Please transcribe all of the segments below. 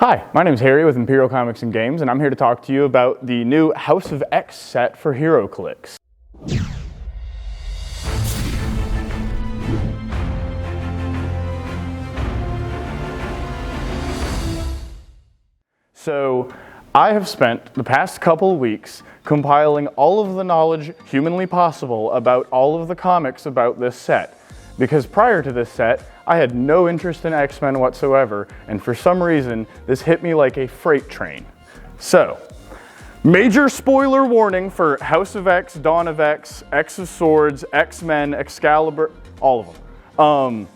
Hi, my name is Harry with Imperial Comics and Games, and I'm here to talk to you about the new House of X set for Heroclix. So, I have spent the past couple weeks compiling all of the knowledge humanly possible about all of the comics about this set, because prior to this set, I had no interest in X-Men whatsoever, and for some reason, this hit me like a freight train. So, major spoiler warning for House of X, Dawn of X, X of Swords, X-Men, Excalibur, all of them.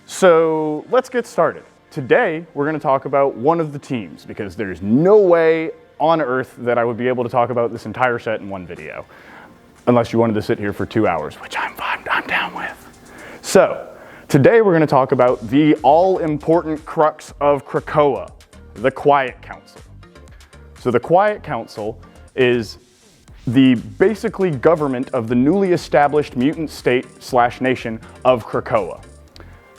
So let's get started. Today, we're going to talk about one of the teams, because there's no way on Earth that I would be able to talk about this entire set in one video, unless you wanted to sit here for 2 hours, which I'm down with. So, today we're going to talk about the all-important crux of Krakoa, the Quiet Council. So the Quiet Council is the basically government of the newly established mutant state/nation of Krakoa.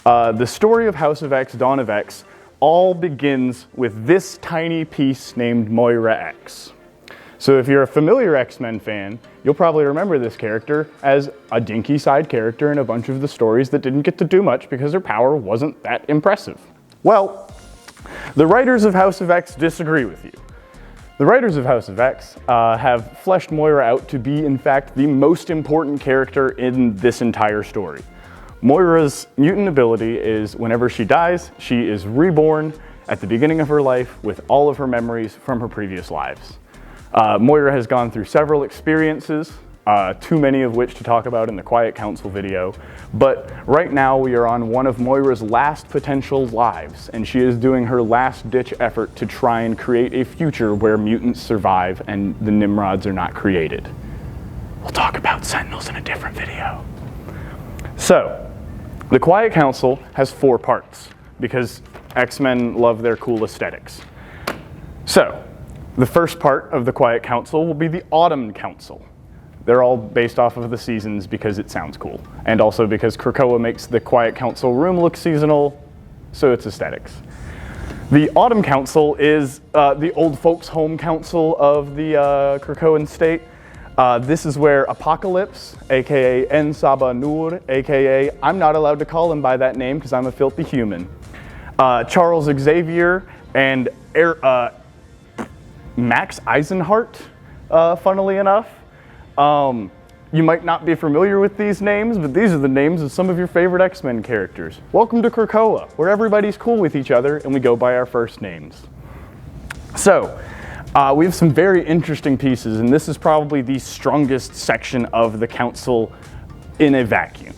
The story of House of X, Dawn of X, all begins with this tiny piece named Moira X. So if you're a familiar X-Men fan, you'll probably remember this character as a dinky side character in a bunch of the stories that didn't get to do much because her power wasn't that impressive. Well, the writers of House of X disagree with you. The writers of House of X have fleshed Moira out to be, in fact, the most important character in this entire story. Moira's mutant ability is whenever she dies, she is reborn at the beginning of her life with all of her memories from her previous lives. Moira has gone through several experiences, too many of which to talk about in the Quiet Council video, but right now we are on one of Moira's last potential lives, and she is doing her last-ditch effort to try and create a future where mutants survive and the Nimrods are not created. We'll talk about Sentinels in a different video. So, the Quiet Council has 4 parts, because X-Men love their cool aesthetics. So, the first part of the Quiet Council will be the Autumn Council. They're all based off of the seasons because it sounds cool, and also because Krakoa makes the Quiet Council room look seasonal, so it's aesthetics. The Autumn Council is the old folks' home council of the Krakoan state. This is where Apocalypse, aka En Saba Nur, aka I'm not allowed to call him by that name because I'm a filthy human, Charles Xavier, and Max Eisenhart, funnily enough. You might not be familiar with these names, but these are the names of some of your favorite X-Men characters. Welcome to Krakoa, where everybody's cool with each other and we go by our first names. So, we have some very interesting pieces, and this is probably the strongest section of the council in a vacuum.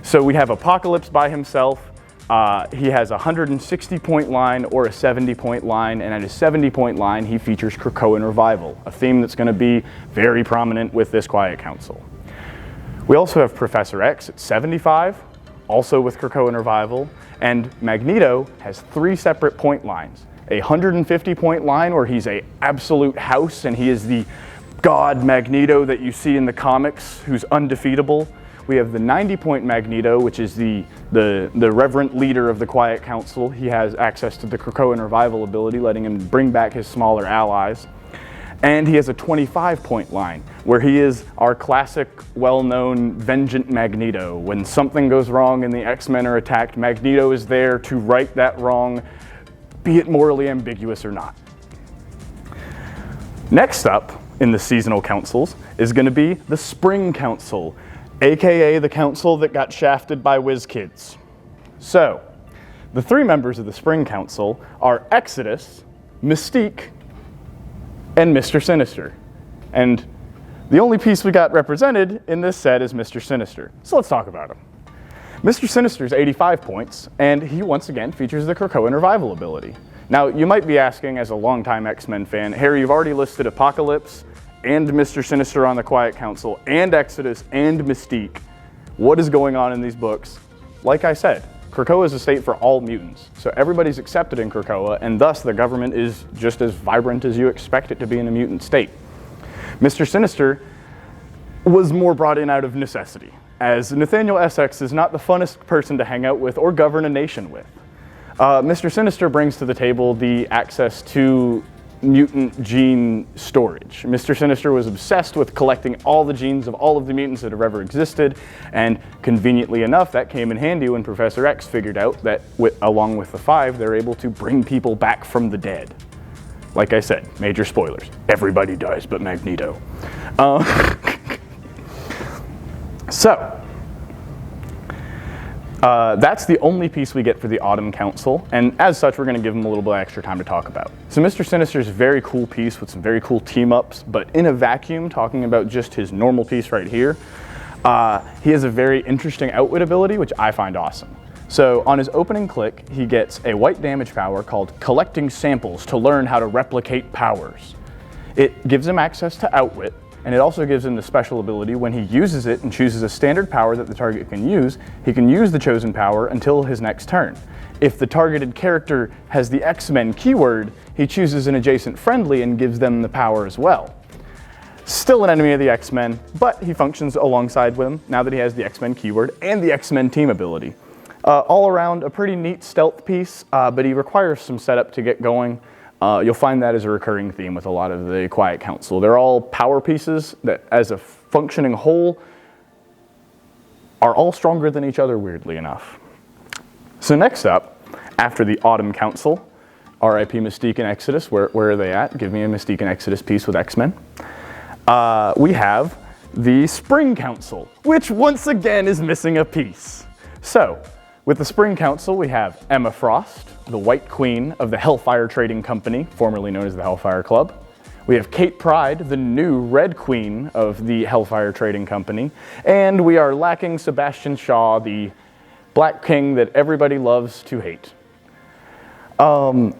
So we have Apocalypse by himself. He has a 160-point line or a 70-point line, and at his 70-point line, he features Krakoan revival, a theme that's going to be very prominent with this Quiet Council. We also have Professor X at 75, also with Krakoan revival, and Magneto has 3 separate point lines. A 150-point line where he's an absolute house, and he is the god Magneto that you see in the comics, who's undefeatable. We have the 90-point Magneto, which is the reverent leader of the Quiet Council. He has access to the Krakoan revival ability, letting him bring back his smaller allies. And he has a 25-point line, where he is our classic, well-known, vengeant Magneto. When something goes wrong and the X-Men are attacked, Magneto is there to right that wrong, be it morally ambiguous or not. Next up in the seasonal councils is going to be the Spring Council, aka the council that got shafted by WizKids. So, the 3 members of the Spring Council are Exodus, Mystique, and Mr. Sinister. And the only piece we got represented in this set is Mr. Sinister. So let's talk about him. Mr. Sinister's 85 points, and he once again features the Krakoan revival ability. Now, you might be asking, as a longtime X-Men fan, Harry, you've already listed Apocalypse and Mr. Sinister on the Quiet Council, and Exodus and Mystique. What is going on in these books? Like I said, Krakoa is a state for all mutants, so everybody's accepted in Krakoa, and thus the government is just as vibrant as you expect it to be in a mutant state. Mr. Sinister was more brought in out of necessity, as Nathaniel Essex is not the funnest person to hang out with or govern a nation with. Mr. Sinister brings to the table the access to mutant gene storage. Mr. Sinister was obsessed with collecting all the genes of all of the mutants that have ever existed, and conveniently enough, that came in handy when Professor X figured out that, along with the Five, they're able to bring people back from the dead. Like I said, major spoilers. Everybody dies but Magneto. That's the only piece we get for the Autumn Council, and as such, we're going to give him a little bit extra time to talk about. So Mr. Sinister's a very cool piece with some very cool team-ups, but in a vacuum, talking about just his normal piece right here, he has a very interesting outwit ability, which I find awesome. So on his opening click, he gets a white damage power called Collecting Samples to learn how to replicate powers. It gives him access to outwit, and it also gives him the special ability when he uses it and chooses a standard power that the target can use, he can use the chosen power until his next turn. If the targeted character has the X-Men keyword, he chooses an adjacent friendly and gives them the power as well. Still an enemy of the X-Men, but he functions alongside with them now that he has the X-Men keyword and the X-Men team ability. All around, a pretty neat stealth piece, but he requires some setup to get going. You'll find that as a recurring theme with a lot of the Quiet Council. They're all power pieces that, as a functioning whole, are all stronger than each other, weirdly enough. So next up, after the Autumn Council, RIP Mystique and Exodus, where are they at? Give me a Mystique and Exodus piece with X-Men. We have the Spring Council, which once again is missing a piece. So, with the Spring Council, we have Emma Frost, the White Queen of the Hellfire Trading Company, formerly known as the Hellfire Club. We have Kate Pryde, the new Red Queen of the Hellfire Trading Company. And we are lacking Sebastian Shaw, the Black King that everybody loves to hate.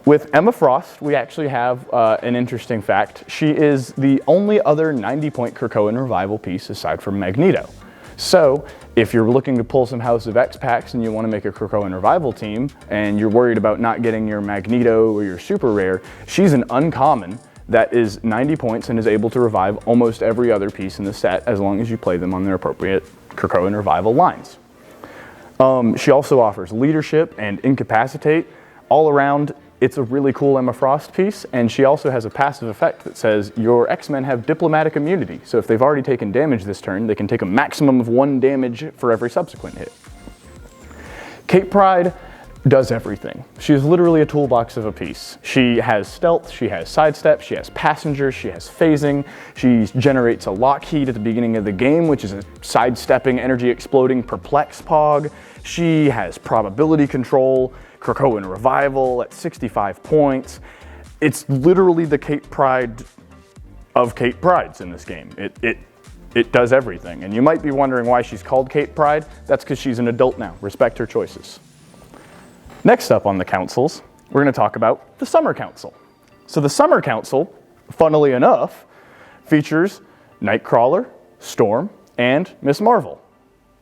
With Emma Frost, we actually have an interesting fact. She is the only other 90-point Krakoan revival piece aside from Magneto. So, if you're looking to pull some House of X packs and you want to make a Krakoan revival team, and you're worried about not getting your Magneto or your super rare, she's an uncommon that is 90 points and is able to revive almost every other piece in the set as long as you play them on their appropriate Krakoan revival lines. She also offers leadership and incapacitate. All around, it's a really cool Emma Frost piece, and she also has a passive effect that says your X-Men have diplomatic immunity, so if they've already taken damage this turn, they can take a maximum of 1 damage for every subsequent hit. Kate Pryde does everything. She's literally a toolbox of a piece. She has stealth, she has sidestep, she has passenger, she has phasing, she generates a Lockheed at the beginning of the game, which is a sidestepping, energy exploding perplex pog. She has probability control, Krakoan revival at 65 points. It's literally the Kate Pryde of Kate Prydes in this game. It does everything. And you might be wondering why she's called Kate Pryde. That's because she's an adult now. Respect her choices. Next up on the councils, we're going to talk about the Summer Council. So the Summer Council, funnily enough, features Nightcrawler, Storm, and Miss Marvel.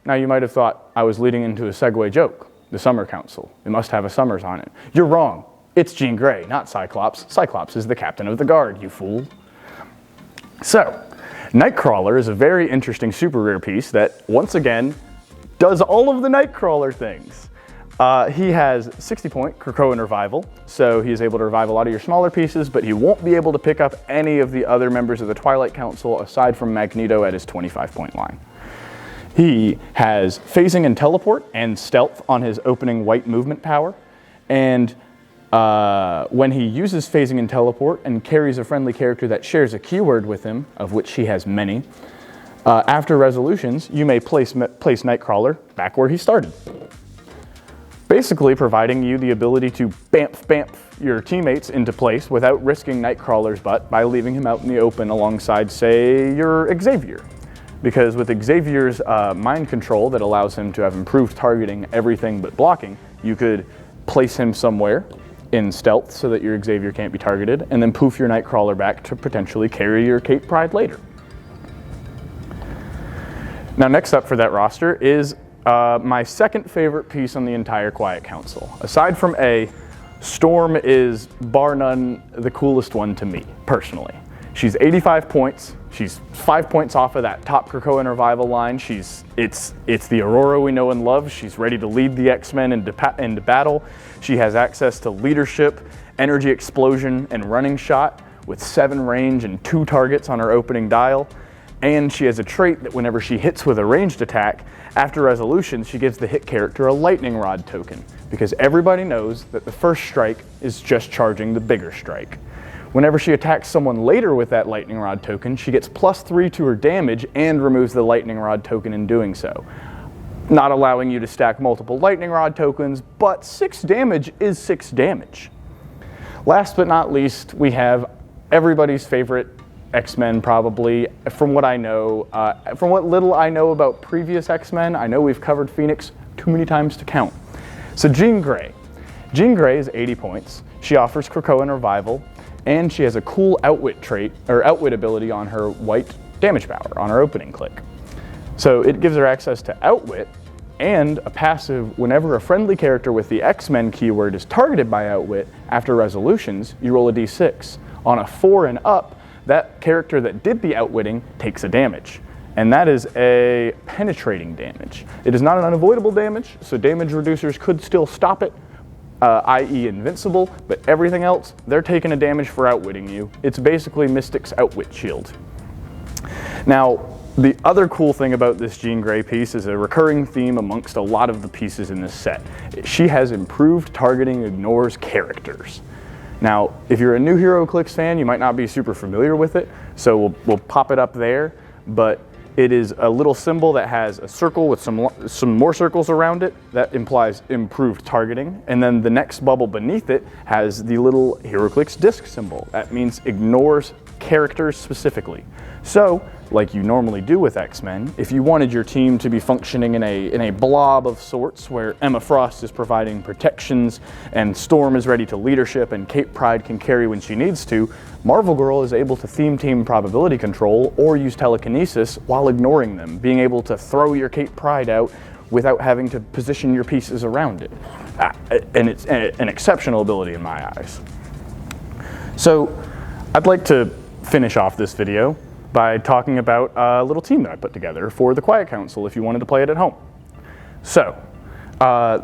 Now you might have thought I was leading into a segue joke. The Summer Council. It must have a Summers on it. You're wrong. It's Jean Grey, not Cyclops. Cyclops is the captain of the guard, you fool. So, Nightcrawler is a very interesting super rare piece that, once again, does all of the Nightcrawler things. He has 60-point Krakoan revival, so he is able to revive a lot of your smaller pieces, but he won't be able to pick up any of the other members of the Twilight Council aside from Magneto at his 25-point line. He has phasing and teleport and stealth on his opening white movement power. And when he uses phasing and teleport and carries a friendly character that shares a keyword with him, of which he has many, after resolutions, you may place Nightcrawler back where he started. Basically providing you the ability to bamf your teammates into place without risking Nightcrawler's butt by leaving him out in the open alongside, say, your Xavier. Because with Xavier's mind control that allows him to have improved targeting everything but blocking, you could place him somewhere in stealth so that your Xavier can't be targeted, and then poof your Nightcrawler back to potentially carry your Kate Pryde later. Now next up for that roster is my second favorite piece on the entire Quiet Council. Aside from A, Storm is bar none the coolest one to me, personally. She's 85 points. She's 5 points off of that top Krakoa and Revival line. It's the Aurora we know and love. She's ready to lead the X-Men into battle. She has access to leadership, energy explosion, and running shot with 7 range and 2 targets on her opening dial. And she has a trait that whenever she hits with a ranged attack, after resolution, she gives the hit character a lightning rod token, because everybody knows that the first strike is just charging the bigger strike. Whenever she attacks someone later with that lightning rod token, she gets +3 to her damage and removes the lightning rod token in doing so. Not allowing you to stack multiple lightning rod tokens, but 6 damage is 6 damage. Last but not least, we have everybody's favorite X-Men probably. From what I know, from what little I know about previous X-Men, I know we've covered Phoenix too many times to count. So Jean Grey. Jean Grey is 80 points. She offers Krakoa and Revival, and she has a cool outwit trait, or outwit ability on her white damage power, on her opening click. So it gives her access to outwit, and a passive whenever a friendly character with the X-Men keyword is targeted by outwit after resolutions, you roll a d6. On a 4 and up, that character that did the outwitting takes a damage, and that is a penetrating damage. It is not an unavoidable damage, so damage reducers could still stop it, i.e. invincible, but everything else, they're taking a damage for outwitting you. It's basically Mystic's outwit shield. Now, the other cool thing about this Jean Grey piece is a recurring theme amongst a lot of the pieces in this set. She has improved targeting ignores characters. Now, if you're a new Heroclix fan, you might not be super familiar with it, so we'll pop it up there, but it is a little symbol that has a circle with some more circles around it that implies improved targeting, and then the next bubble beneath it has the little Heroclix disc symbol. That means ignores characters specifically. So, like you normally do with X-Men, if you wanted your team to be functioning in a blob of sorts where Emma Frost is providing protections and Storm is ready to leadership and Kate Pryde can carry when she needs to, Marvel Girl is able to theme team probability control or use telekinesis while ignoring them, being able to throw your Kate Pryde out without having to position your pieces around it. And it's an exceptional ability in my eyes. So I'd like to finish off this video by talking about a little team that I put together for the Quiet Council if you wanted to play it at home. So,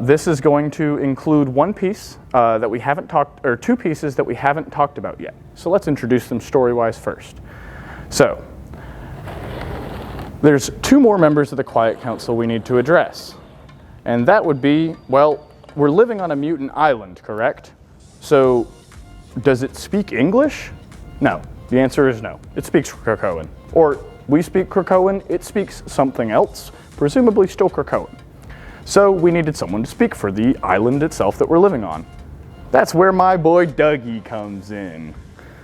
this is going to include one piece that we haven't talked, or 2 pieces that we haven't talked about yet. So let's introduce them story-wise first. So, there's 2 more members of the Quiet Council we need to address. And that would be, well, we're living on a mutant island, correct? So, does it speak English? No. The answer is no. It speaks Krakoan. Or we speak Krakoan, it speaks something else, presumably still Krakoan. So we needed someone to speak for the island itself that we're living on. That's where my boy Dougie comes in.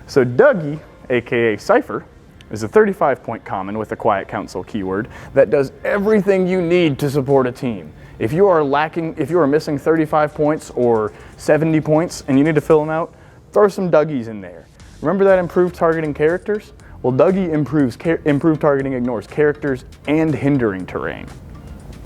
So Dougie, aka Cypher, is a 35-point common with the Quiet Council keyword that does everything you need to support a team. If you are missing 35 points or 70 points and you need to fill them out, throw some Dougies in there. Remember that improved targeting characters? Well, Dougie improved targeting ignores characters and hindering terrain.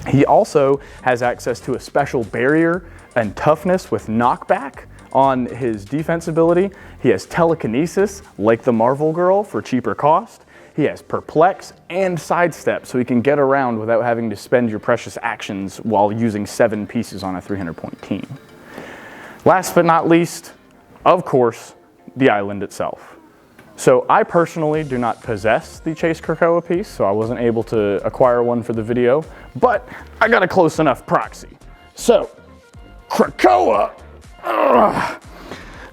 He also has access to a special barrier and toughness with knockback on his defense ability. He has telekinesis, like the Marvel Girl, for cheaper cost. He has perplex and sidestep, so he can get around without having to spend your precious actions while using 7 pieces on a 300-point team. Last but not least, of course, the island itself. So I personally do not possess the Chase Krakoa piece, so I wasn't able to acquire one for the video, but I got a close enough proxy. So, Krakoa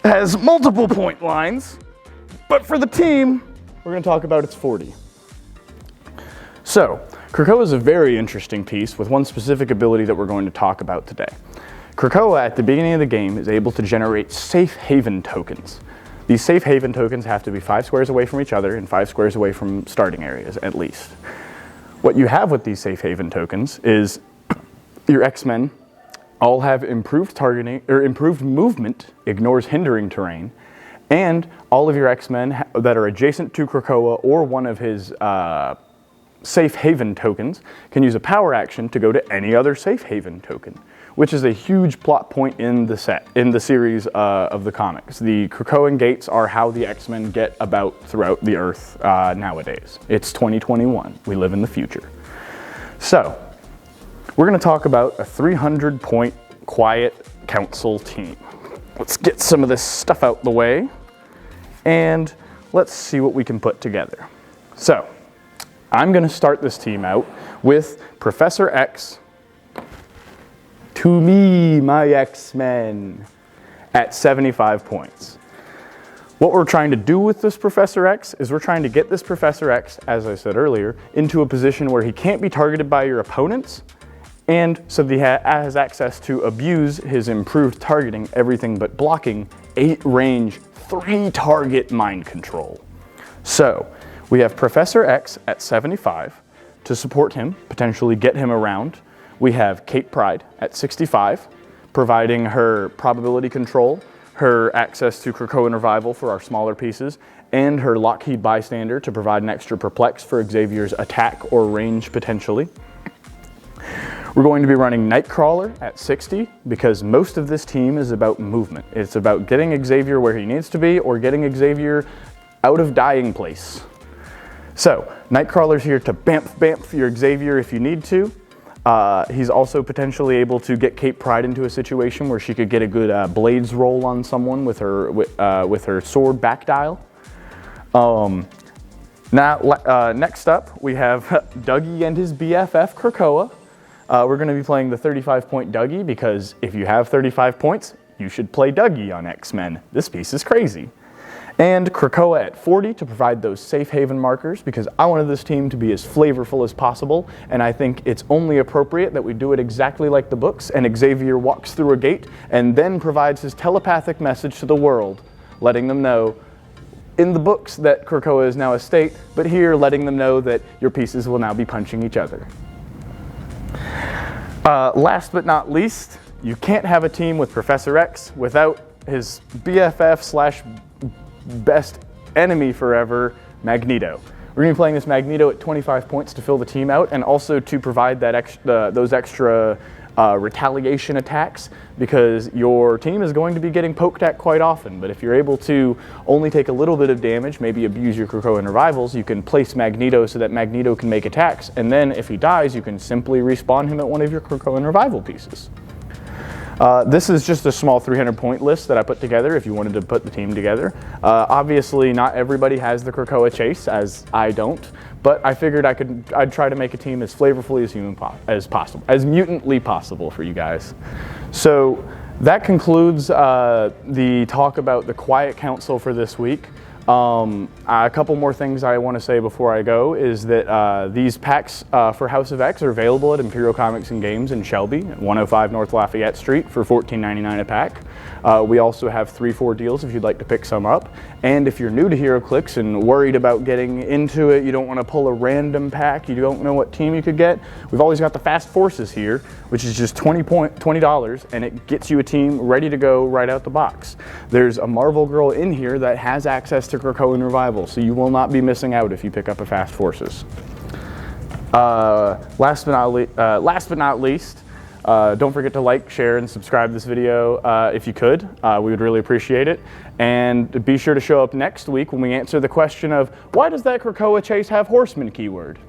has multiple point lines, but for the team, we're going to talk about its 40. So, Krakoa is a very interesting piece with one specific ability that we're going to talk about today. Krakoa, at the beginning of the game, is able to generate safe haven tokens. These safe haven tokens have to be 5 squares away from each other and 5 squares away from starting areas, at least. What you have with these safe haven tokens is your X-Men all have improved targeting, or improved movement, ignores hindering terrain, and all of your X-Men that are adjacent to Krakoa or one of his safe haven tokens can use a power action to go to any other safe haven token, which is a huge plot point in the series of the comics. The Krakoan gates are how the X-Men get about throughout the Earth nowadays. It's 2021. We live in the future. So, we're going to talk about a 300-point Quiet Council team. Let's get some of this stuff out the way, and let's see what we can put together. So, I'm going to start this team out with Professor X, to me, my X-Men, at 75 points. What we're trying to do with this Professor X is we're trying to get this Professor X, as I said earlier, into a position where he can't be targeted by your opponents, and so that he has access to abuse his improved targeting, everything but blocking, 8 range, 3 target mind control. So, we have Professor X at 75 to support him, potentially get him around. We have Kate Pryde at 65, providing her probability control, her access to Krakoan Revival for our smaller pieces, and her Lockheed Bystander to provide an extra perplex for Xavier's attack or range potentially. We're going to be running Nightcrawler at 60 because most of this team is about movement. It's about getting Xavier where he needs to be or getting Xavier out of dying place. So, Nightcrawler's here to bamf your Xavier if you need to. He's also potentially able to get Kate Pryde into a situation where she could get a good blades roll on someone with her sword back dial. Next up, we have Dougie and his BFF Krakoa. We're going to be playing the 35-point Dougie because if you have 35 points, you should play Dougie on X-Men. This piece is crazy. And Krakoa at 40 to provide those safe haven markers because I wanted this team to be as flavorful as possible, and I think it's only appropriate that we do it exactly like the books, and Xavier walks through a gate and then provides his telepathic message to the world, letting them know in the books that Krakoa is now a state, but here letting them know that your pieces will now be punching each other. Last but not least, you can't have a team with Professor X without his BFF / best enemy forever, Magneto. We're going to be playing this Magneto at 25 points to fill the team out and also to provide that those extra retaliation attacks because your team is going to be getting poked at quite often, but if you're able to only take a little bit of damage, maybe abuse your Krakoan revivals, you can place Magneto so that Magneto can make attacks, and then if he dies, you can simply respawn him at one of your Krakoan revival pieces. This is just a small 300-point list that I put together if you wanted to put the team together. Obviously, not everybody has the Krakoa chase, as I don't, but I figured I'd try to make a team as flavorfully as possible, as mutantly possible for you guys. So that concludes the talk about the Quiet Council for this week. A couple more things I want to say before I go is that these packs for House of X are available at Imperial Comics and Games in Shelby at 105 North Lafayette Street for $14.99 a pack. We also have 3-4 deals if you'd like to pick some up. And if you're new to Heroclix and worried about getting into it, you don't want to pull a random pack, you don't know what team you could get, we've always got the Fast Forces here, which is just $20, and it gets you a team ready to go right out the box. There's a Marvel girl in here that has access to Krakoan Revival, so you will not be missing out if you pick up a Fast Forces. Last but not least, don't forget to like, share, and subscribe this video if you could. We would really appreciate it. And be sure to show up next week when we answer the question of, why does that Krakoa chase have horseman keyword?